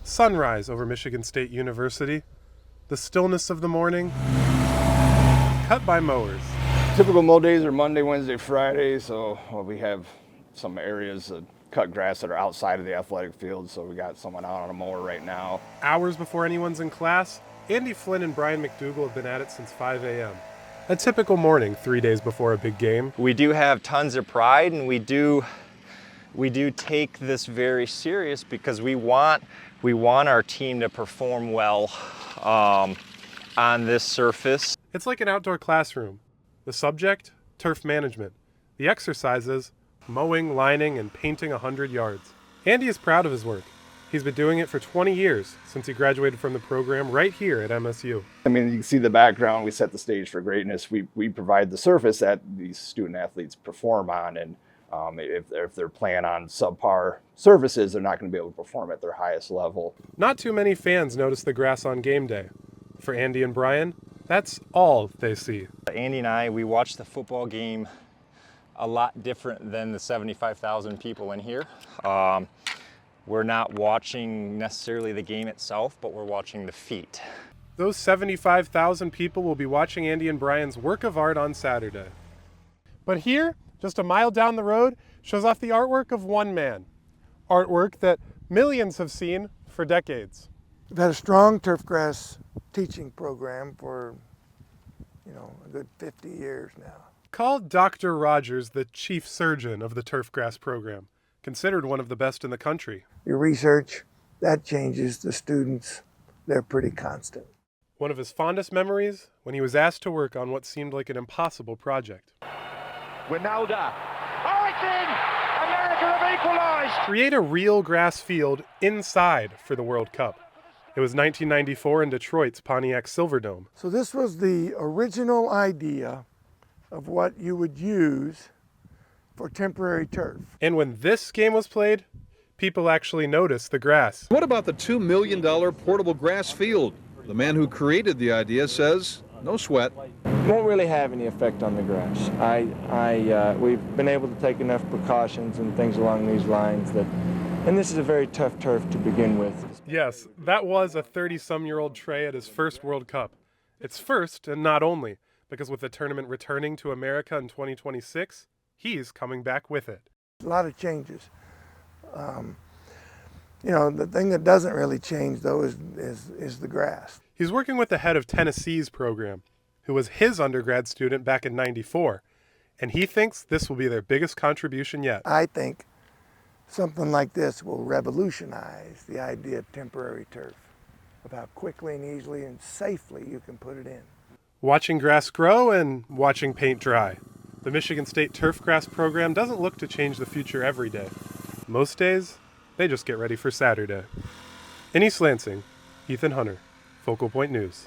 Sunrise over Michigan State University. The stillness of the morning. Cut by mowers. Typical mow days are Monday, Wednesday, Friday, so we have some areas that cut grass that are outside of the athletic field, so we got someone out on a mower right now. Hours before anyone's in class, Andy Flynn and Brian McDougall have been at it since 5 a.m. A typical morning 3 days before a big game. We do have tons of pride, and we do take this very serious because we want our team to perform well on this surface. It's like an outdoor classroom. The subject, turf management. The exercises, mowing, lining, and painting 100 yards. Andy is proud of his work. He's been doing it for 20 years since he graduated from the program right here at MSU. I mean, you can see the background. We set the stage for greatness. We provide the surface that these student athletes perform on, and if they're playing on subpar surfaces, they're not going to be able to perform at their highest level. Not too many fans notice the grass on game day. For Andy and Brian, that's all they see. Andy and I, we watch the football game a lot different than the 75,000 people in here. We're not watching necessarily the game itself, but we're watching the feet. Those 75,000 people will be watching Andy and Brian's work of art on Saturday. But here, just a mile down the road, shows off the artwork of one man. Artwork that millions have seen for decades. We've had a strong turfgrass teaching program for, a good 50 years now. Call Dr. Rogers the chief surgeon of the turfgrass program, considered one of the best in the country. Your research, that changes. The students, they're pretty constant. One of his fondest memories, when he was asked to work on what seemed like an impossible project. Winalda. Oh, it's in! America have equalised! Create a real grass field inside for the World Cup. It was 1994 in Detroit's Pontiac Silverdome. So this was the original idea of what you would use for temporary turf. And when this game was played, people actually noticed the grass. What about the $2 million portable grass field? The man who created the idea says, no sweat. Won't really have any effect on the grass. We've been able to take enough precautions and things along these lines and this is a very tough turf to begin with. Yes, that was a 30-some-year-old Trey at his first World Cup. It's first, and not only, because with the tournament returning to America in 2026, he's coming back with it. A lot of changes. The thing that doesn't really change, though, is the grass. He's working with the head of Tennessee's program, who was his undergrad student back in '94, and he thinks this will be their biggest contribution yet. I think something like this will revolutionize the idea of temporary turf, of how quickly and easily and safely you can put it in. Watching grass grow and watching paint dry. The Michigan State Turfgrass program doesn't look to change the future every day. Most days, they just get ready for Saturday. In East Lansing, Ethan Hunter, Focal Point News.